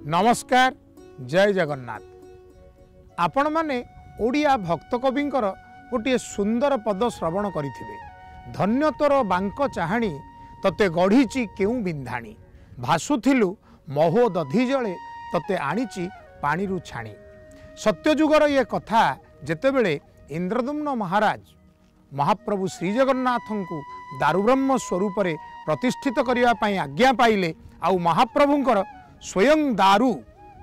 नमस्कार, जय जगन्नाथ। आपण माने ओडिया भक्त कविंकर गोटे सुंदर पद श्रवण करिथिबे। धन्य तोर बांक चाहाणी तते गढ़ीची केउ बिंधाणी, भासुथिलु महो दधी जळे तते आनीची पानीरु छाणी। सत्यजुगर ये कथा जेतेबेले इंद्रदुम्न महाराज महाप्रभु श्री जगन्नाथंकु दारुब्रह्म स्वरूप रे प्रतिष्ठित करिया पई आज्ञा पाइले, आउ महाप्रभुंकर स्वयं दारु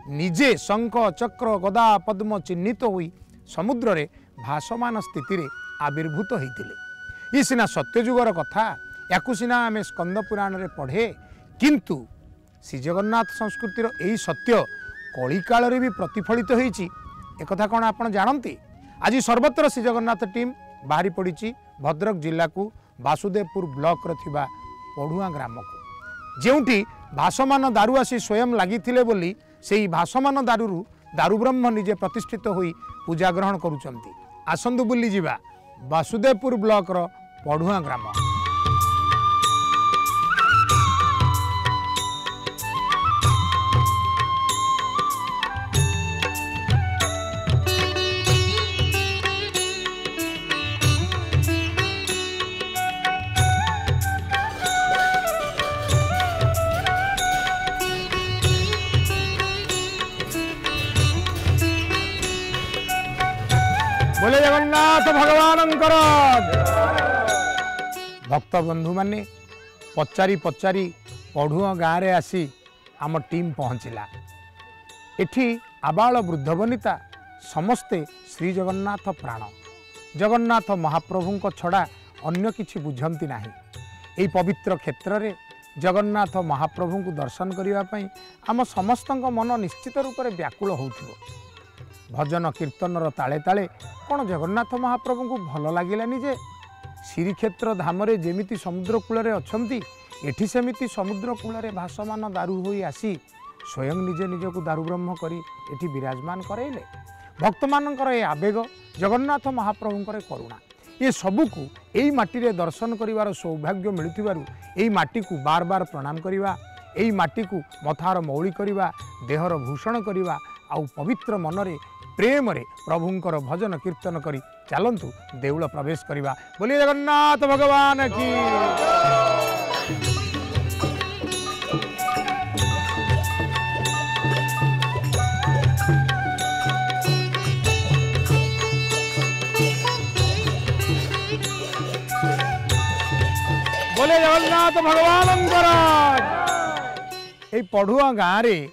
निजे शंख चक्र गदा पद्म चिन्हित होई समुद्र रे भासमान स्थिति रे आविर्भूत होइतिले। ये सिना सत्यजुगर कथा, याकु सिना आमे स्कंद पुराण रे पढ़े, किंतु श्री जगन्नाथ संस्कृतिर एही सत्य कली काल रे भी प्रतिफलित होईची। एक कथा कोन आपण जानंती? आज सर्वत्र श्री जगन्नाथ टीम बाहरी पड़ीची भद्रक जिला को वासुदेवपुर ब्लॉक रे थिबा पढ़ुआ ग्राम को, जेउठी भासमान दारु आसी स्वयं लगी बोली से भासमान दारु दारुब्रह्म निजे प्रतिष्ठित होई पूजा ग्रहण करुचंती। आसंदु बुली जिबा वासुदेवपुर ब्लॉक रो पढ़ुआ ग्राम। बोले जगन्नाथ भगवान भक्त बंधु माने पचारि पचारि पढ़ुआ गाँव रे आसी आम टीम पहुँचला। एठी आबाल वृद्ध बनिता समस्ते श्री जगन्नाथ प्राण। जगन्नाथ महाप्रभु छड़ा अन्य किछि बुझंती नाही। एई पवित्र क्षेत्र रे जगन्नाथ महाप्रभु को दर्शन करिवा पई आम समस्तक मन निश्चित रूप से व्याकुल होउथिबो। भजन कीर्तन ताले ताले कौन जगन्नाथ महाप्रभु को भल लगिलानी जे श्रीक्षेत्र धाम रे जेमिति समुद्र कूल रे अछंती, एठी सेमिति समुद्र कूल रे भासमान दारु होई आसी स्वयं निजे निज को दारु ब्रह्म करी एठी विराजमान करैले। भक्त मानकर ए आवेग, जगन्नाथ महाप्रभुंकर करुणा, ये सबुकु एई माटी रे दर्शन करिवार सौभाग्य मिलुथिबारु एई माटी को बार बार प्रणाम करिवा, एई माटी को मथार मौली करिवा, देहर भूषण करिवा, आउ पवित्र मनरे प्रेम रे प्रभुंकर भजन कीर्तन करी चलंतु देउल प्रवेश करिवा। बोलिए जगन्नाथ भगवान की। बोले जगन्नाथ भगवान। ए पढ़ुआ गाँव रे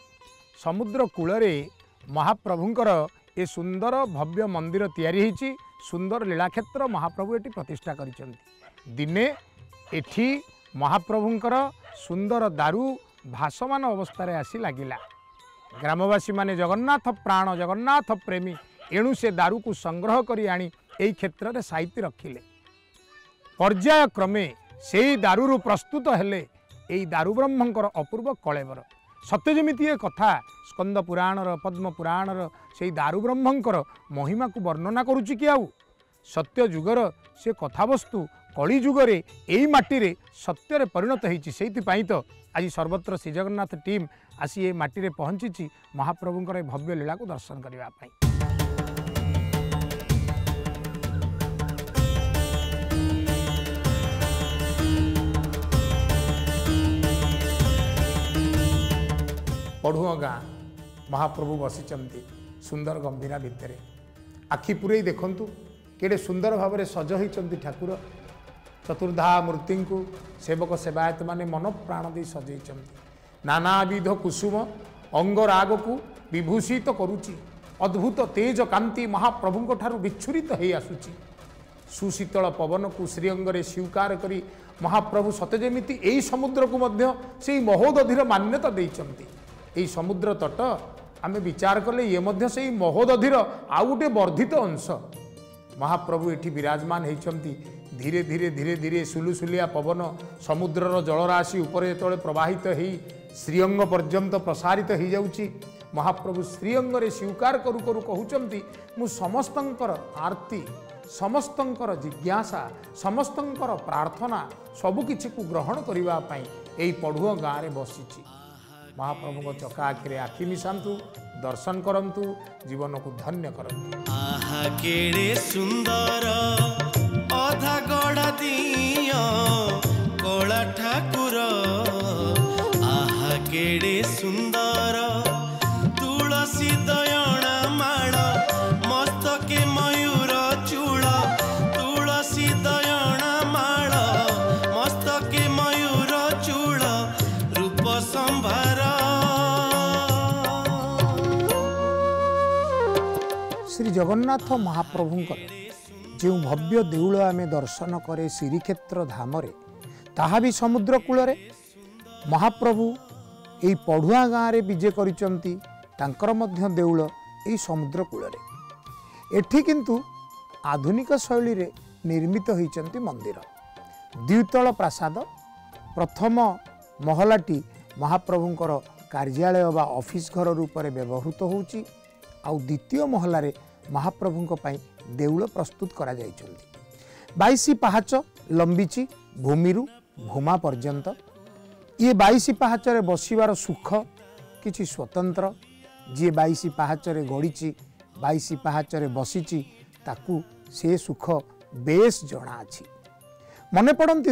समुद्र कूल रे महाप्रभुंकर ए सुंदर भव्य मंदिर तैयारी होईची। सुंदर लीलाक्षेत्र महाप्रभु एटी प्रतिष्ठा करिसेंती। दिने एठी महाप्रभुंकर सुंदर दारु भासमान अवस्था रे आसी लागिला। ग्रामवासी माने जगन्नाथ प्राण, जगन्नाथ प्रेमी, एणु से दारु को संग्रह करी आनी एई क्षेत्र रे साइति रखिले। पर्याय क्रमे सेई दारुरु प्रस्तुत हेले एई दारु ब्रह्मंकर अपूर्व कलेवर। सत्य जमिति ये कथा स्कंद पुराणर पद्म पुराणर से दारु ब्रह्मंकर महिमा को वर्णना करुच्ची कि आउ सत्य जुगर से कथावस्तु कली जुगरे एई माटी रे सत्य रे परिणत होईची। सेति पई तो आज सर्वत्र श्री जगन्नाथ टीम आसी ए माटी रे पहुंचीची महाप्रभुंकर भव्य लीला को दर्शन करबा पई। पढ़ुआ गाँ महाप्रभु बसीचंती सुंदर गंभीरा भितर आखि पुरे देखंतु केड़े सुंदर भाव में सज होती ठाकुर। चतुर्धा मूर्ति को सेवक सेवायत माने मन प्राण दे सजैचंती। नानाविध कुसुम अंग राग को विभूषित करुची। अद्भुत तेज कांति महाप्रभु ठारू विच्छुरित हो आसुची। सुशीतल पवन को श्रीअंगरे स्वीकार करी महाप्रभु सतेजेमिति एई समुद्र को मध्य से महोदधिर मान्यता देइचंती। एई समुद्र तट आमे विचार कले ये मध्य से महोदधिर आउ गोटे वर्धित अंश। महाप्रभु एठी विराजमान होती धीरे धीरे धीरे धीरे सुलुसुलिया पवन समुद्रर जलराशि उपरे तले प्रवाहित हो श्रीअंग पर्यंत प्रसारित हो जाउची। महाप्रभु श्रीअंग रे स्वीकार करू करू कहउचंती मु समस्तंकर आरती समस्तंकर जिज्ञासा समस्तंकर प्रार्थना सबुकिछि को ग्रहण करिवा पई एई पढ़ुआ गाँ रे बसिछि। महाप्रभु चका आखिरे आखि मिशांतु दर्शन करंतु जीवन को धन्य करंतु। आहा केड़े सुंदर अधा गढ़ा दियो कोला ठाकुर आहा केड़े सुंदर तुलसी दयणा माळ मस्तके मयूर चूड़ तुलसी दयणा माळ मस्तके मयूर चूड़ रूप संभार। श्री जगन्नाथ महाप्रभुंकर जो भव्य देउल आमे दर्शन करे श्रीक्षेत्र धाम रे ताहा भी समुद्र कूल रे महाप्रभु यही पढ़ुआ गाँव रे विजे करिचंती तांकर मध्य देउल यही समुद्र कूल रे। एठी किंतु आधुनिक शैली रे निर्मित होइचंती मंदिर द्वितल प्रासाद प्रथम महलाटी महाप्रभुंकर कार्यालय बा ऑफिस घर रूप में व्यवहृत होउची आउ द्वितीय महलारे महाप्रभुंक पई देउल प्रस्तुत करा जाइछंती। 22 पाहाच लंबीची भूमिरु भूमा पर्यंत ये 22 पाहाच रे बसिबार सुख किछि स्वतंत्र जे 22 पाहाच रे गड़ीची 22 पाहाच रे बसिची ताकू से सुख बेस जଣା अछि। मने पड़ती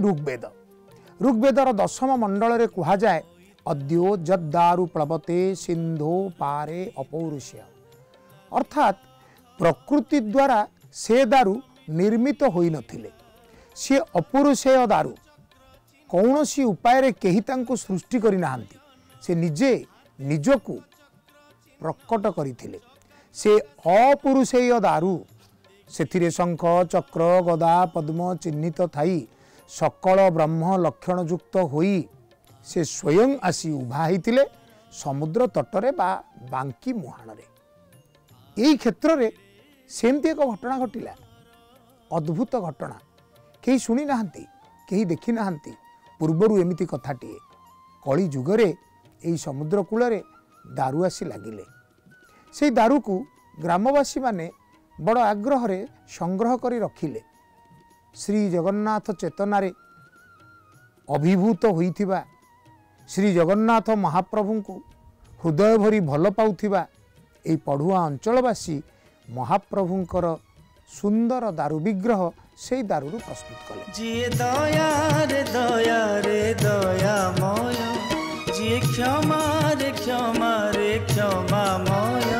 ऋग्वेदर 10म मंडल रे कुहा जाए अद्यो जद्दारु प्लवते सिंधो पारे अपौरुष्य अर्थात प्रकृति द्वारा से दारु निर्मित होई नथिले सी अपौरुषेय दारु कौनसी उपाय रे केही तांको सृष्टि करि नाहंती से निजे निजकु प्रकट करिथिले से अपौरुषेय दारु सेथिरे शंख चक्र गदा पद्म चिन्हित थाई सकल ब्रह्म लक्षण युक्त होई से स्वयं आसी उभा होइथिले समुद्र तटरे बा बांकी मुहाण रे। यही क्षेत्र में सेमती एक घटना घटिला अद्भुत घटना कहीं शुणी नाहंती कहीं देखी नाहंती पूर्वरु एमिति कथाटीए कली जुगरे यही समुद्र कूल रे दारु आसी लागिले से दारु को ग्रामवासी माने बड़ आग्रह रे संग्रह करी रखिले। श्री जगन्नाथ चेतनारे अभिभूत होइथिबा श्री जगन्नाथ महाप्रभु को हृदय भरी भल पाउथिबा एई पढ़ुआ अंचलवासी महाप्रभुंकर सुंदर दारु विग्रह से दारु प्रस्तुत कले। जी दया रे दयामय जी क्षमा रे क्षमामय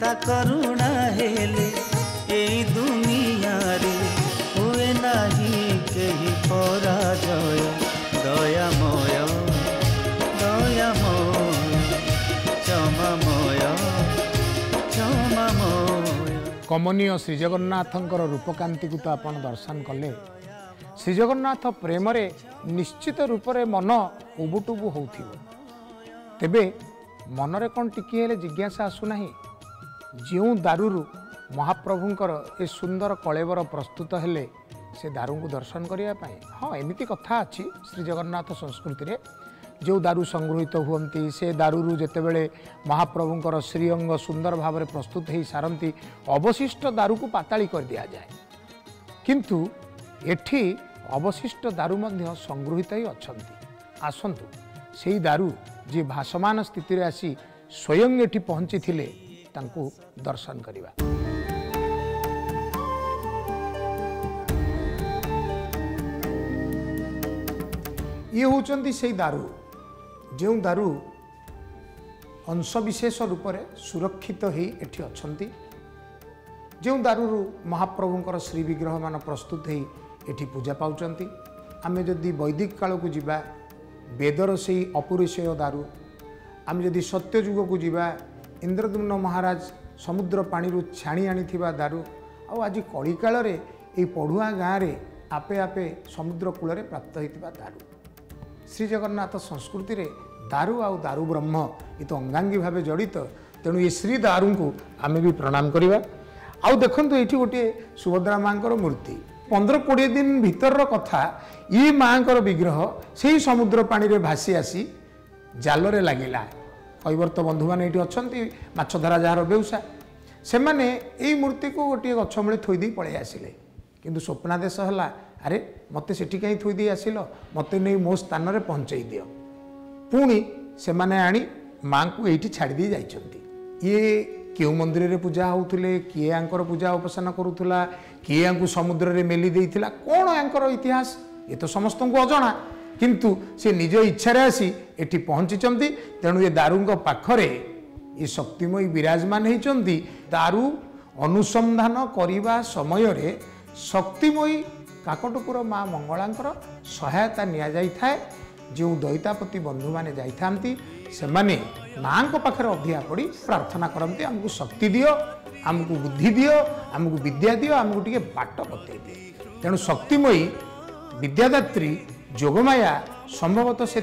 ता करुणा हेले एई दुनिया रे हुए नाही केही पराजय दयामय कमनीय श्री जगन्नाथंकर रूपकांति को तो आपण दर्शन कले। श्री जगन्नाथ प्रेम रे निश्चित रूप रे मन उबुटुबु होउथिबो तेबे मन रे कोन टिकी हेले जिज्ञासा आसुना जो दारुरु महाप्रभुंकर ए सुंदर कलेवर प्रस्तुत हेले से दारु को दर्शन करिया पाए। हाँ एमिति कथा अछि श्री जगन्नाथ संस्कृति रे जो दारु संगृहित हुअन्ति से दारुरु जेतेबेले महाप्रभुंकर श्रीअंग सुंदर भाव में प्रस्तुत हो सारंती अवशिष्ट दारु को पाताली कर दिया जाए किंतु एठी अवशिष्ट दारु मध्य संगृहित ही अछंती। आसंतु सेही दारु जे भासमान स्थिति रे आसी स्वयं एठी पहुंची थिले तांको दर्शन करिबा। ये होचंती सेही दारु जो दारु अंशविशेष रूप से सुरक्षित हो एठी अछंती जो दारुरु महाप्रभुंकर श्री विग्रह मान प्रस्तुत हो एठी पूजा पाउचंती। आमे जदि वैदिक काल को जिबा वेदर से अपौरुषेय दारु आमे जदि सत्य युग को जिबा इंद्रद्युम्न महाराज समुद्र पानी छाणी आनिथिबा दारु आज कली काल रे ए पढ़ुआ गाँव रे आपे आपे समुद्र कूल रे प्राप्त होइतिबा दारु। श्री जगन्नाथ संस्कृति रे दारू आउ दारू ब्रह्म ये तो अंगांगी भाव जड़ित तेणु ये श्री दारू को आम भी प्रणाम करवा। आउ देखु ये गोटे सुभद्रा माँ मूर्ति 15-20 दिन भीतर कथा ये माँ विग्रह से ही समुद्र पानी रे भासी आसी जाल रे लगिला। कैवर्त बंधु मैंने ये अच्छा माछ धरा जार बेउसा से मैंने यही मूर्ति को गोटे गछ मूले थोदी पलि आसिले किंतु स्वप्नादेश है अरे मत से कहीं थोदी आसिल मत नहीं मो स्थान में पहुँचाई दियो पुणी से मैंने आनी माँ को ये छाड़ी दी जाइछंती। ये क्यों मंदिर रे पूजा होउथिले किए यांकर पूजा उपासना करूथला किए यांकु समुद्र रे मेली देइथिला कोन यांकर इतिहास ये तो समस्त को अजଣା किंतु से निज इच्छा रे आसी एठी पहुंचीचंती। तेणु ये दारूंक पाखरे ये शक्तिमयी विराजमान होइचंती। दारू अनुसंधान करिबा समय रे शक्तिमयी काकटपुर माँ मंगलांकर सहायता निया जाई थाए। जो दैतापति बंधु माने जाई थांती से माने माँ को पाखरे अधिया पड़ी प्रार्थना करते आमको शक्ति दियो आमको बुद्धि दियो आमको विद्या दियो आमको टिके बाट बतई दियो। तेणु शक्तिमयी विद्यादात्री जोगमाया संभवतः से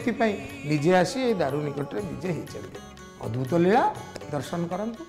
निजे आसी दारू निकट में निजे ही अद्भुत लीला दर्शन करंतु।